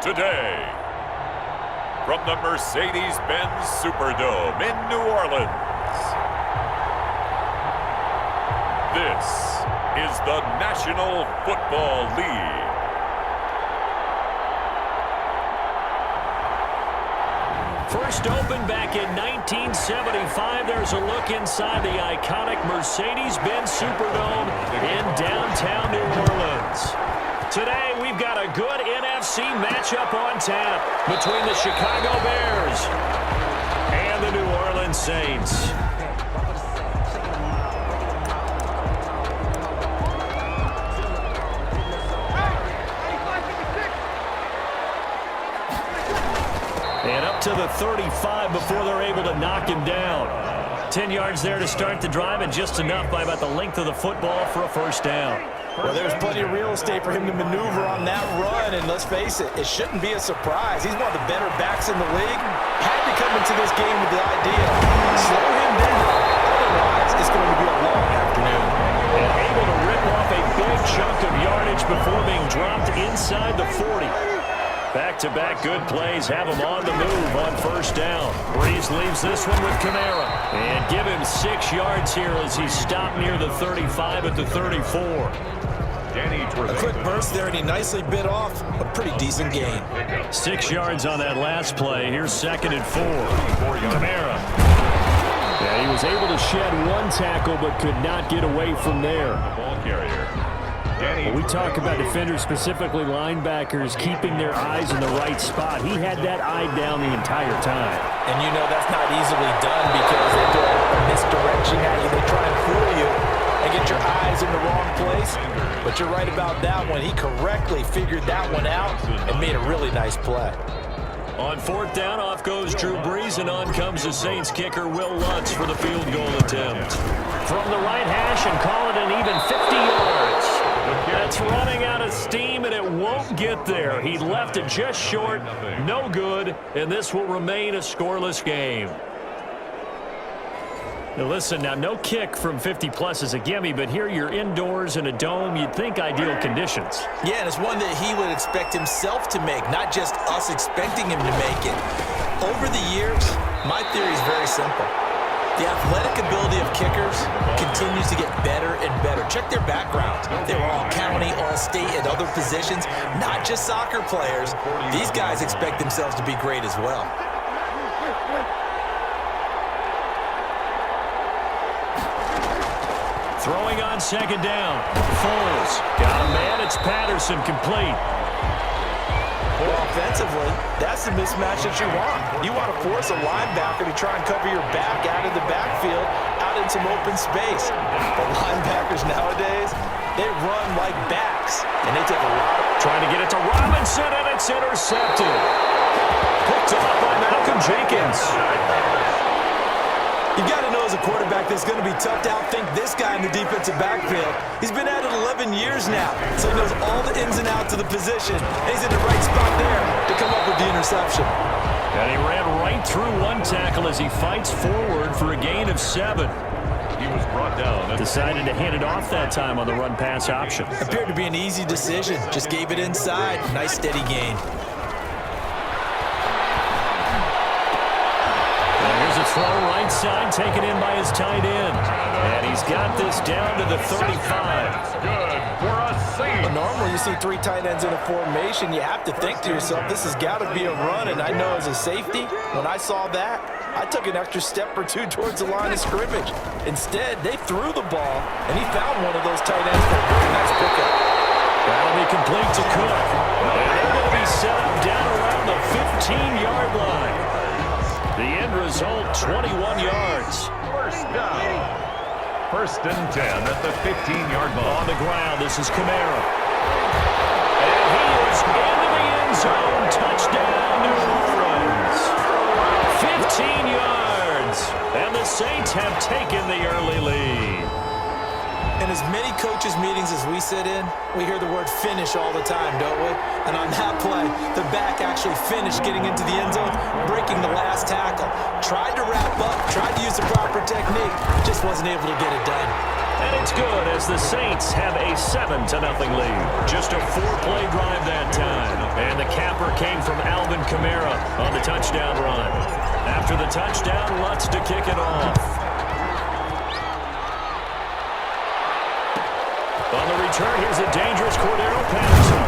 Today, from the Mercedes-Benz Superdome in New Orleans, this is the National Football League. First opened back in 1975, there's a look inside the iconic Mercedes-Benz Superdome in downtown New Orleans. Today, we've got a good NFC matchup on tap between the Chicago Bears and the New Orleans Saints. And up to the 35 before they're able to knock him down. 10 yards there to start the drive, and just enough by about the length of the football for a first down. Well, there's plenty of real estate for him to maneuver on that run, and let's face it, it shouldn't be a surprise. He's one of the better backs in the league. Had to come into this game with the idea, slow him down, otherwise it's going to be a long afternoon. And able to rip off a big chunk of yardage before being dropped inside the 40. Back-to-back good plays have him on the move on first down. Breeze leaves this one with Kamara. And give him 6 yards here as he's stopped near the 35 at the 34. A quick burst there, and he nicely bit off a pretty decent gain. 6 yards on that last play. Here's 2nd and 4. Kamara. Yeah, he was able to shed one tackle but could not get away from there. Ball carrier. When we talk about defenders, specifically linebackers, keeping their eyes in the right spot, he had that eye down the entire time. And you know that's not easily done because they do a misdirection at you. They try and fool you and get your eyes in the wrong place. But you're right about that one. He correctly figured that one out and made a really nice play. On 4th down, off goes Drew Brees, and on comes the Saints kicker, Will Lutz, for the field goal attempt. From the right hash and call it an even 50 yards. That's running out of steam, and it won't get there. He left it just short, no good, and this will remain a scoreless game. Now listen, now no kick from 50-plus is a gimme, but here you're indoors in a dome. You'd think ideal conditions. Yeah, and it's one that he would expect himself to make, not just us expecting him to make it. Over the years, my theory is very simple. The athletic ability of kickers continues to get better and better. Check their backgrounds. They were all county, all state, and other positions, not just soccer players. These guys expect themselves to be great as well. Throwing on 2nd down. Foles. Got a man. It's Patterson, complete. Well, offensively, that's the mismatch that you want. You want to force a linebacker to try and cover your back out of the backfield, out in some open space. But linebackers nowadays, they run like backs, and they take a lot of... Trying to get it to Robinson, and it's intercepted. Picked off by Malcolm Jenkins. You've got to know as a quarterback that it's going to be tough to outthink this guy in the defensive backfield. He's been at it 11 years now, so he knows all the ins and outs of the position. And he's in the right spot there to come up with the interception. And he ran right through one tackle as he fights forward for a gain of 7. He was brought down. Decided to hand it off that time on the run-pass option. Appeared to be an easy decision. Just gave it inside. Nice steady gain. A throw right side taken in by his tight end. And he's got this down to the 35. Good for a Saint. Well, normally you see 3 tight ends in a formation. You have to think to yourself, this has got to be a run. And I know as a safety, when I saw that, I took an extra step or 2 towards the line of scrimmage. Instead, they threw the ball, and he found one of those tight ends for a very nice pickup. That'll be complete to Cook. And they're going to be set up down around the 15-yard line. The end result, 21 yards. First down. 1st and 10 at the 15-yard line. On the ground, this is Kamara. And he is into the end zone. Touchdown, New Orleans. 15 yards. And the Saints have taken the early lead. In as many coaches' meetings as we sit in, we hear the word finish all the time, don't we? And on that play, the back actually finished getting into the end zone, breaking the last tackle. Tried to wrap up, tried to use the proper technique, just wasn't able to get it done. And it's good as the Saints have a 7-0 lead. Just a 4-play drive that time. And the cap stopper came from Alvin Kamara on the touchdown run. After the touchdown, Lutz to kick it off. On the return, here's a dangerous Cordero Patterson.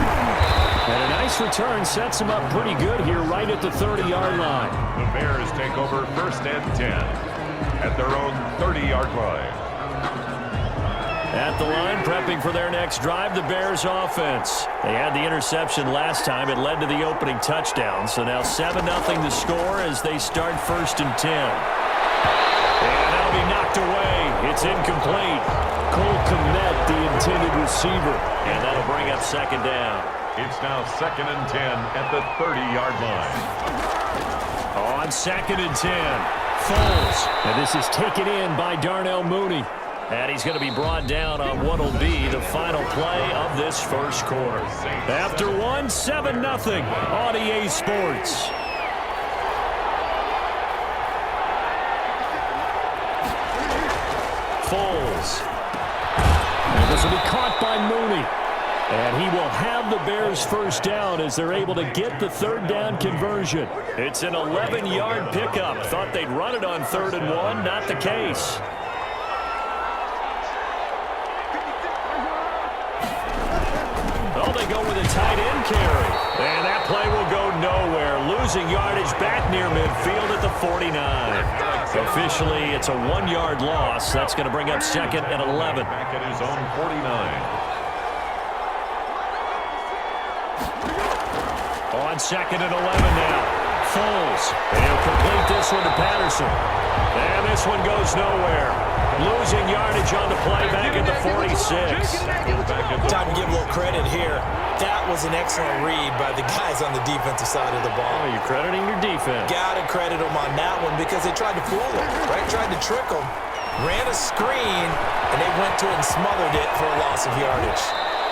And a nice return sets him up pretty good here right at the 30-yard line. The Bears take over 1st and 10 at their own 30-yard line. At the line, prepping for their next drive, the Bears offense. They had the interception last time. It led to the opening touchdown. So now 7-0 the score as they start 1st and 10. And that'll be knocked away. It's incomplete. Cole Kmet, the intended receiver. And that'll bring up 2nd down. It's now 2nd and 10 at the 30-yard line. On 2nd and 10, Foles. And this is taken in by Darnell Mooney. And he's going to be brought down on what will be the final play of this first quarter. After one, 7-0 on EA Sports. Foles. And this will be caught by Mooney. And he will have the Bears first down as they're able to get the 3rd down conversion. It's an 11-yard pickup. Thought they'd run it on 3rd and 1. Not the case. Oh, they go with a tight end carry. And that play will go nowhere. Losing yardage back near midfield at the 49. Officially, it's a 1-yard loss. That's going to bring up 2nd and 11. Back at his own 49. On 2nd and 11 now. Foles. And he'll complete this one to Patterson. And this one goes nowhere. Losing yardage on the play back at the 46. Time to give a little credit here. That was an excellent read by the guys on the defensive side of the ball. Oh, you're crediting your defense. Gotta credit them on that one because they tried to fool him, right? Tried to trick him. Ran a screen, and they went to it and smothered it for a loss of yardage.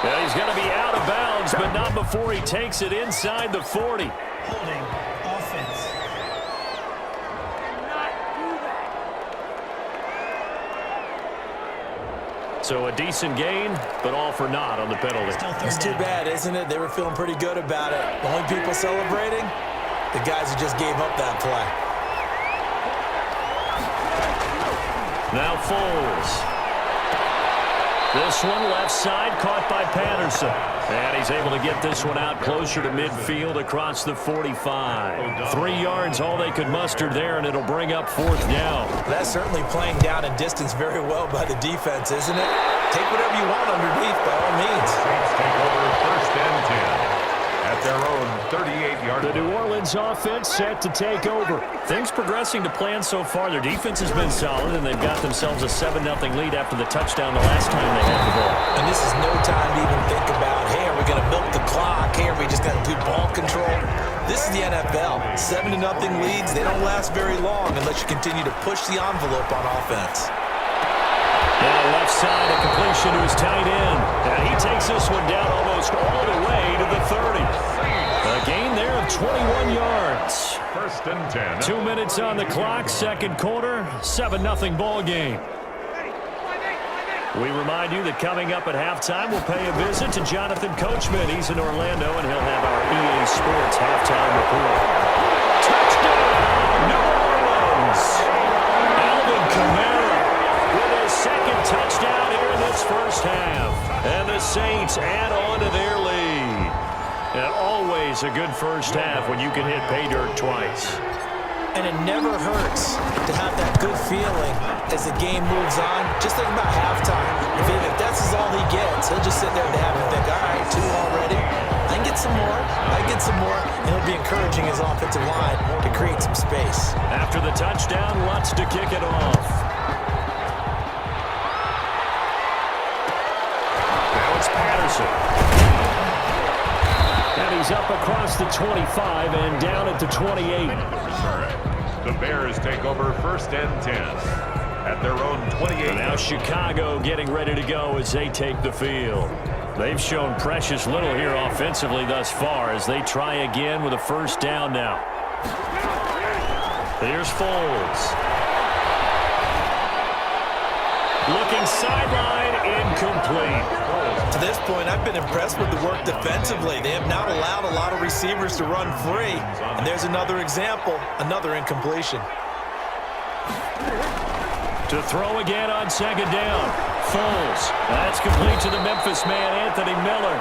Well, he's going to be out of bounds, but not before he takes it inside the 40. Holding offense. So a decent gain, but all for naught on the penalty. It's too bad, isn't it? They were feeling pretty good about it. The only people celebrating, the guys who just gave up that play. Now Foles. This one left side caught by Patterson. And he's able to get this one out closer to midfield across the 45. 3 yards, all they could muster there, and it'll bring up 4th down. That's certainly playing down in distance very well by the defense, isn't it? Take whatever you want underneath, by all means. Saints take over 1st and 10 at their own 38-yard line. The New Orleans offense set to take over. Things progressing to plan so far. Their defense has been solid, and they've got themselves a 7-0 lead after the touchdown the last time they had the ball. And this is no time to even think about, hey, are we going to milk the clock? Hey, are we just going to do ball control? This is the NFL. 7-0 leads, they don't last very long unless you continue to push the envelope on offense. Now left side, a completion to his tight end. And he takes this one down almost all the way to the 30. A gain there of 21 yards. 1st and 10. 2 minutes on the clock, 2nd quarter, 7-0 ball game. We remind you that coming up at halftime, we'll pay a visit to Jonathan Coachman. He's in Orlando, and he'll have our EA Sports halftime report. Touchdown, New Orleans! Alvin Kamara with his 2nd touchdown here in this first half. And the Saints add on to their lead. And always a good first half when you can hit pay dirt twice. And it never hurts to have that good feeling as the game moves on. Just think about halftime. If that's all he gets, he'll just sit there at the half and think, all right, 2 already. I can get some more. I can get some more. And he'll be encouraging his offensive line to create some space. After the touchdown, Lutz to kick it off. Now it's Patterson. And he's up across the 25 and down at the 28. The Bears take over 1st and 10 at their own 28. Now Chicago getting ready to go as they take the field. They've shown precious little here offensively thus far as they try again with a 1st down now. Here's Foles. Looking sideline, incomplete. To this point, I've been impressed with the work defensively. They have not allowed a lot of receivers to run free. And there's another example, another incompletion. To throw again on second down. Foles. That's complete to the Memphis man, Anthony Miller.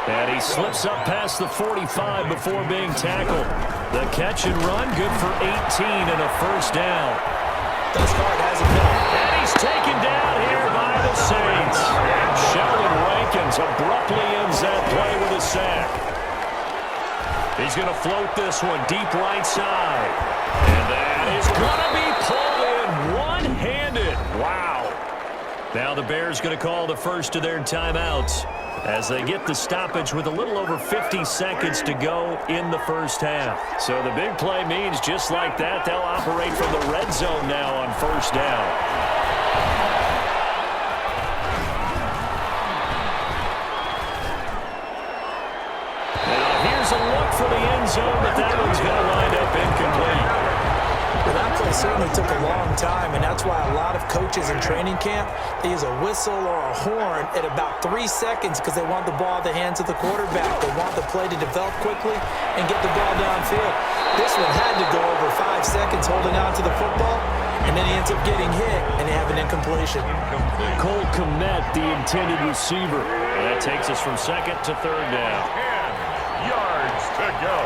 And he slips up past the 45 before being tackled. The catch and run, good for 18 and a first down. Thus far, it hasn't been. And he's taken down here by the Saints. And Sheldon Rankins abruptly ends that play with a sack. He's going to float this one deep right side. And that is going to be pulled in one-handed. Wow. Now the Bears going to call the first of their timeouts as they get the stoppage with a little over 50 seconds to go in the first half. So the big play means just like that, they'll operate from the red zone now on first down. Now here's a look for the end zone, but that one's going to wind up incomplete. Well, that play certainly took a long time, and that's why a lot of coaches in training camp, they use a whistle or a horn at about 3 seconds because they want the ball in the hands of the quarterback. They want the play to develop quickly and get the ball downfield. This one had to go over 5 seconds holding on to the football, and then he ends up getting hit, and they have an incompletion. Cole Kmet, the intended receiver. And that takes us from second to third down. 10 yards to go.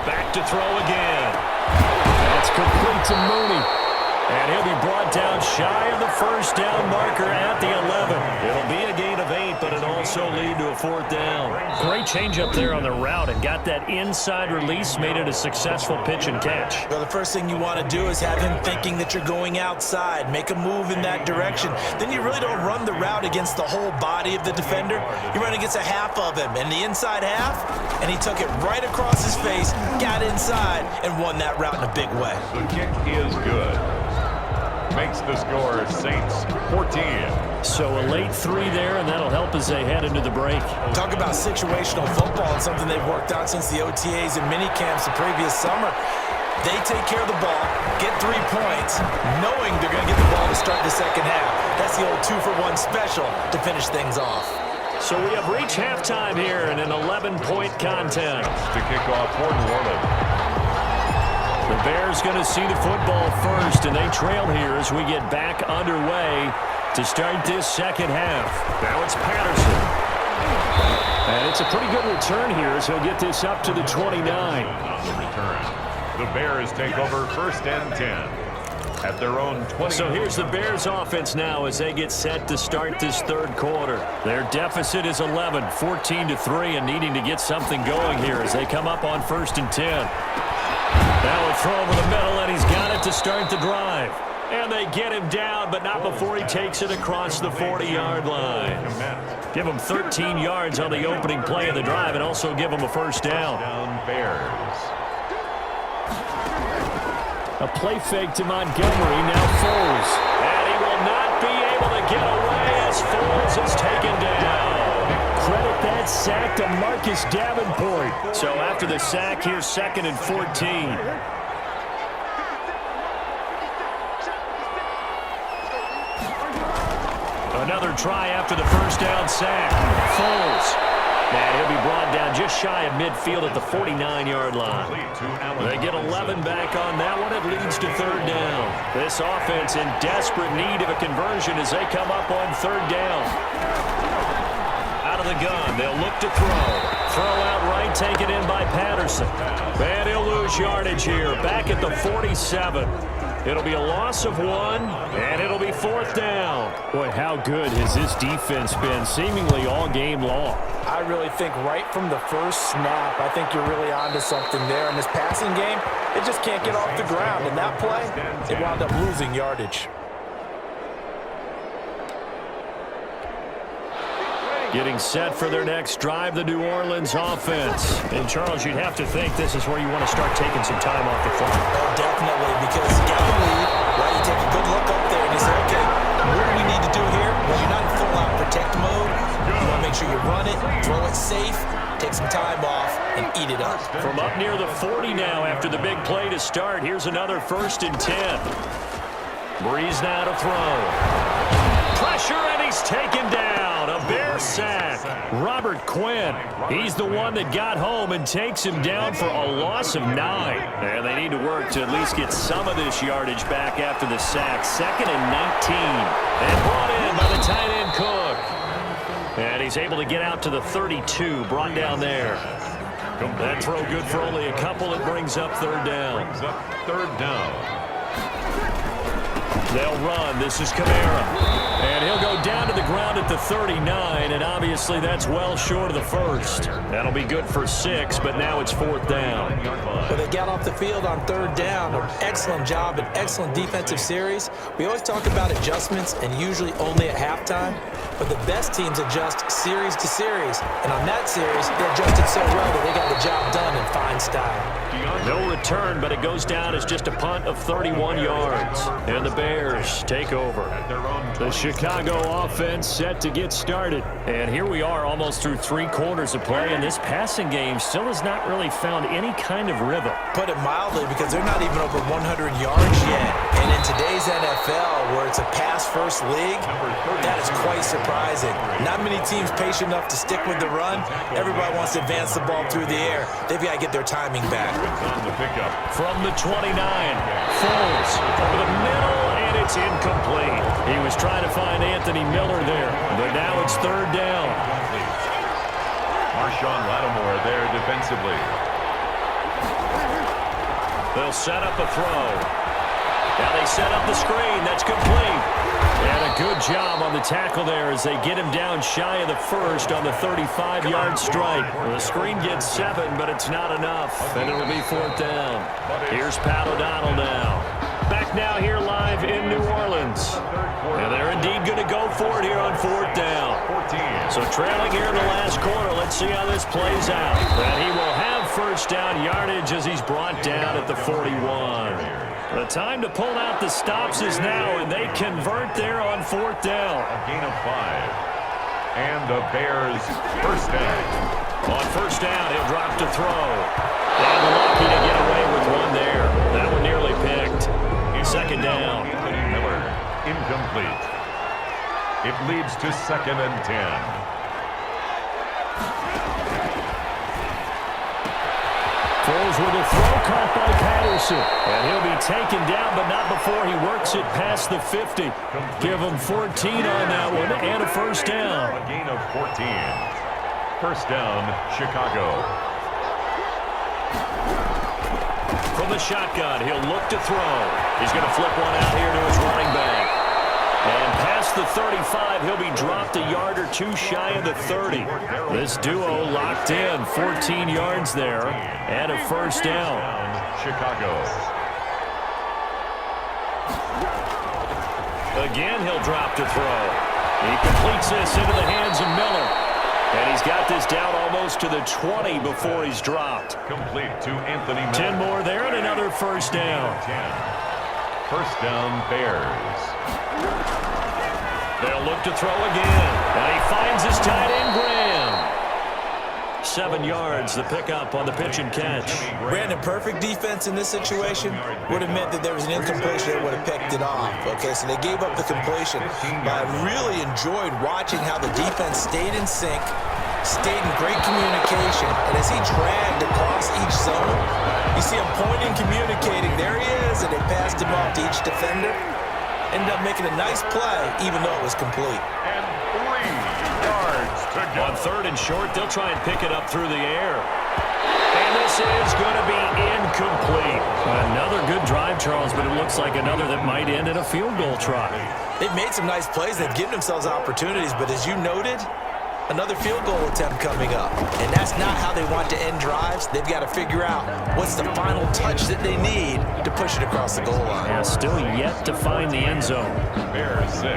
Back to throw again. That's complete to Mooney. And he'll be brought down shy of the first down marker at the 11. It'll be a gain of 8, but it'll also lead to a fourth down. Great change up there on the route and got that inside release, made it a successful pitch and catch. Well, the first thing you want to do is have him thinking that you're going outside, make a move in that direction. Then you really don't run the route against the whole body of the defender. You run against a half of him, and the inside half, and he took it right across his face, got inside, and won that route in a big way. The kick is good. Makes the score Saints 14. So a late 3 there, and that'll help as they head into the break. Talk about situational football and something they've worked on since the OTAs and mini camps the previous summer. They take care of the ball, get 3 points, knowing they're going to get the ball to start the second half. That's the old 2-for-1 special to finish things off. So we have reached halftime here in an 11-point contest. To kick off for New Orleans. The Bears going to see the football first, and they trail here as we get back underway to start this second half. Now it's Patterson. And it's a pretty good return here as he'll get this up to the 29. On the return, the Bears take over first and 10 at their own 20. So here's the Bears offense now as they get set to start this third quarter. Their deficit is 11, 14-3, and needing to get something going here as they come up on first and 10. Now a throw over the middle, and he's got it to start the drive. And they get him down, but not before he takes it across the 40-yard line. Give him 13 yards on the opening play of the drive and also give him a first down. Bears. A play fake to Montgomery, now Foles. And he will not be able to get away as Foles is taken down. Credit that sack to Marcus Davenport. So after the sack, here's second and 14. Another try after the first down sack. Foles. And he'll be brought down just shy of midfield at the 49-yard line. They get 11 back on that one. It leads to third down. This offense in desperate need of a conversion as they come up on third down. Out of the gun, they'll look to throw. Throw out right, taken in by Patterson. And he'll lose yardage here, back at the 47. It'll be a loss of 1, and it'll be fourth down. Boy, how good has this defense been, seemingly all game long? I really think right from the first snap, I think you're really onto something there. In this passing game, it just can't get off the ground. In that play, it wound up losing yardage. Getting set for their next drive, the New Orleans offense. And, Charles, you'd have to think this is where you want to start taking some time off the clock. Oh, definitely, because you got the lead, right? You take a good look up there, and you say, okay, what do we need to do here? Well, you're not in full-out protect mode. You want to make sure you run it, throw it safe, take some time off, and eat it up. From up near the 40 now after the big play to start, here's another first and 10. Breeze now to throw. Pressure, and he he's taken down. A Bear sack. Robert Quinn. He's the one that got home and takes him down for a loss of 9. And they need to work to at least get some of this yardage back after the sack. 2nd and 19. And brought in by the tight end Cook. And he's able to get out to the 32. Brought down there. That throw good for only a couple. It brings up 3rd down. They'll run. This is Kamara. And he'll go down to the ground at the 39, and obviously that's well short of the first. That'll be good for 6, but now it's 4th down. Well, they got off the field on 3rd down. An excellent job, an excellent defensive series. We always talk about adjustments, and usually only at halftime. But the best teams adjust series to series. And on that series, they adjusted so well that they got the job done in fine style. No return, but it goes down as just a punt of 31 yards. And the Bears take over. The Chicago offense set to get started. And here we are almost through 3 quarters of play, and this passing game still has not really found any kind of rhythm. Put it mildly, because they're not even over 100 yards yet. And in today's NFL, where it's a pass-first league, that is quite surprising. Not many teams patient enough to stick with the run. Everybody wants to advance the ball through the air. They've got to get their timing back. From the 29, Foles over the middle, and it's incomplete. He was trying to find Anthony Miller there, but now it's 3rd down. Marshawn Lattimore there defensively. They'll set up a throw. Now they set up the screen. That's complete. And a good job on the tackle there as they get him down shy of the first on the 35-yard strike. Well, the screen gets 7, but it's not enough, and it'll be 4th down. Here's Pat O'Donnell now. Back now here live in New Orleans. And they're indeed going to go for it here on 4th down. So trailing here in the last quarter, let's see how this plays out. And he will have 1st down yardage as he's brought down at the 41. The time to pull out the stops is now, and they convert there on 4th down. A gain of 5. And the Bears 1st down. On 1st down, he'll drop to throw. And lucky to get away with one there. That one nearly picked. 2nd down. Anthony Miller, incomplete. It leads to 2nd and 10. Foles with a throw caught by Patterson. And he'll be taken down, but not before he works it past the 50. Give him 14 on that one and a 1st down. A gain of 14. 1st down, Chicago. From the shotgun, he'll look to throw. He's going to flip one out here to his running back. And past the 35, he'll be dropped a yard or 2 shy of the 30. This duo locked in, 14 yards there, and a 1st down. Chicago. Again, he'll drop to throw. He completes this into the hands of Miller. And he's got this down almost to the 20 before he's dropped. Complete to Anthony Miller. 10 more there and another 1st down. 1st down, Bears. They'll look to throw again. And he finds his tight end, Graham. 7 yards, the pickup on the pitch and catch. Brandon, perfect defense in this situation would have meant that there was an incompletion that would have picked it off. Okay, so they gave up the completion. But I really enjoyed watching how the defense stayed in sync, stayed in great communication, and as he dragged across each zone, you see him pointing, communicating. There he is, and they passed him off to each defender. Ended up making a nice play, even though it was complete. And 3 yards to go. On 3rd and short, they'll try and pick it up through the air. And this is going to be incomplete. Another good drive, Charles, but it looks like another that might end in a field goal try. They've made some nice plays. They've given themselves opportunities, but as you noted, another field goal attempt coming up. And that's not how they want to end drives. They've got to figure out what's the final touch that they need to push it across the goal line. Yeah, still yet to find the end zone. Bears 6.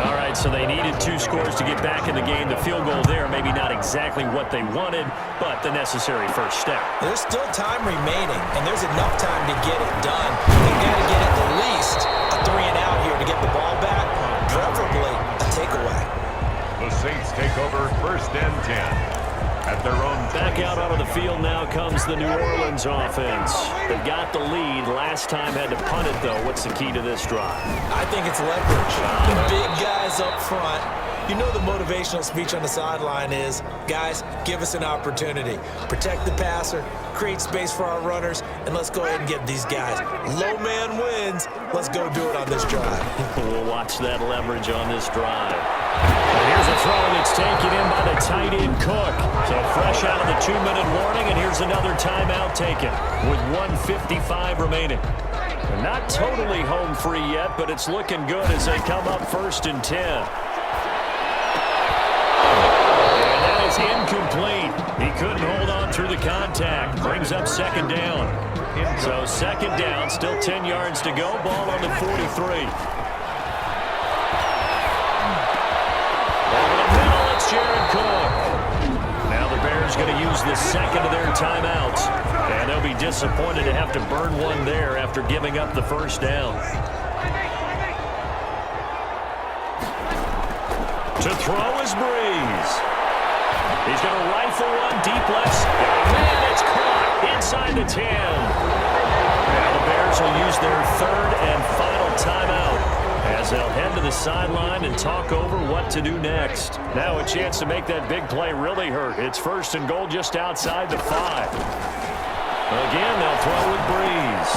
All right, so they needed 2 scores to get back in the game. The field goal there, maybe not exactly what they wanted, but the necessary first step. There's still time remaining, and there's enough time to get it done. They've got to get at least a 3 and out here to get the ball back, preferably a takeaway. The Saints take over 1st and 10 at their own. Back out onto the field now comes the New Orleans offense. They've got the lead. Last time had to punt it, though. What's the key to this drive? I think it's leverage. The big guys up front. You know the motivational speech on the sideline is, guys, give us an opportunity. Protect the passer, create space for our runners, and let's go ahead and get these guys. Low man wins. Let's go do it on this drive. We'll watch that leverage on this drive. And here's a throw that's taken in by the tight end Cook. So fresh out of the 2-minute warning, and here's another timeout taken with 1:55 remaining. They're not totally home free yet, but it's looking good as they come up 1st and 10. Incomplete. He couldn't hold on through the contact. Brings up 2nd down. So 2nd down, still 10 yards to go. Ball on the 43. Over the middle, it's Jared Cook. Now the Bears going to use the second of their timeouts. And they'll be disappointed to have to burn one there after giving up the 1st down. To throw is Breeze. He's going to rifle one deep left. Man, it's caught inside the 10. Now the Bears will use their 3rd and final timeout as they'll head to the sideline and talk over what to do next. Now a chance to make that big play really hurt. It's 1st and goal just outside the 5. Again, they'll throw with Breeze.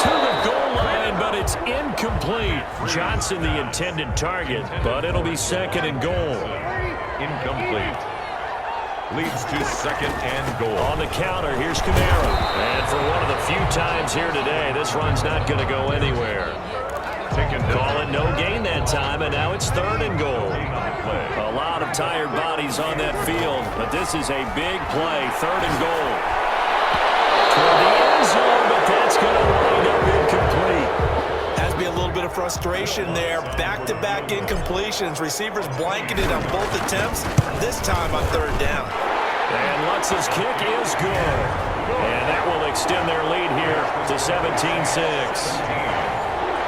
To the goal line, but it's incomplete. Johnson the intended target, but it'll be 2nd and goal. Incomplete. Leads to 2nd and goal. On the counter, here's Kamara. And for one of the few times here today, this run's not going to go anywhere. Call it no gain that time, and now it's 3rd and goal. A lot of tired bodies on that field, but this is a big play. 3rd and goal. Toward the end zone, but that's going to wind up incomplete. Has to be a little bit of frustration there. Back-to-back incompletions. Receivers blanketed on both attempts. This time on 3rd down. And Lutz's kick is good. And that will extend their lead here to 17-6.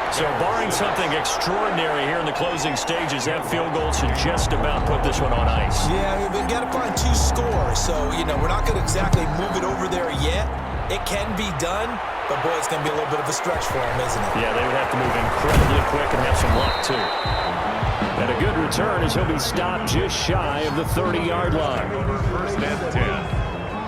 So barring something extraordinary here in the closing stages, that field goal should just about put this one on ice. Yeah, we've got to find 2 scores. So, we're not going to exactly move it over there yet. It can be done, but boy, it's going to be a little bit of a stretch for them, isn't it? Yeah, they would have to move incredibly quick and have some luck, too. And a good return as he'll be stopped just shy of the 30-yard line. 1st and 10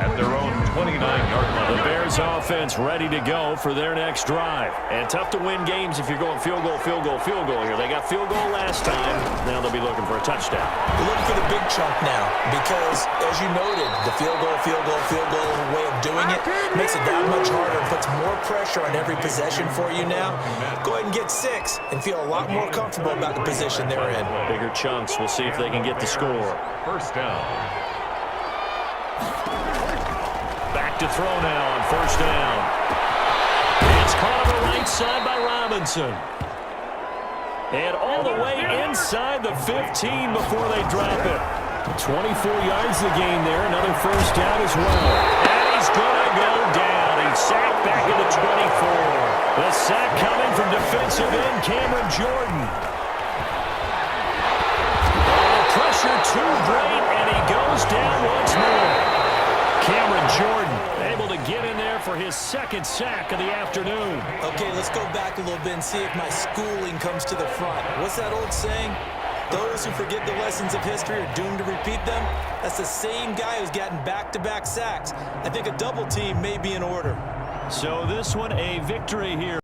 at their own 29-yard line. The Bears offense ready to go for their next drive. And tough to win games if you're going field goal, field goal, field goal here. They got field goal last time. Now they'll be looking for a touchdown. We're looking for the big chunk now because, as you noted, the field goal way of doing it makes it that much harder and puts more pressure on every possession for you now. Go ahead and get 6 and feel a lot more comfortable about the position they're in. Bigger chunks. We'll see if they can get the score. 1st down. Back to throw now on 1st down. It's caught on the right side by Robinson. And all the way inside the 15 before they drop it. 24 yards the gain there. Another 1st down as well. And he's going to go down. He's sacked back at the 24. The sack coming from defensive end Cameron Jordan. The pressure too great, and he goes down once more. Cameron Jordan able to get in there for his 2nd sack of the afternoon. Okay, let's go back a little bit and see if my schooling comes to the front. What's that old saying? Those who forget the lessons of history are doomed to repeat them. That's the same guy who's gotten back-to-back sacks. I think a double team may be in order. So this one a victory here.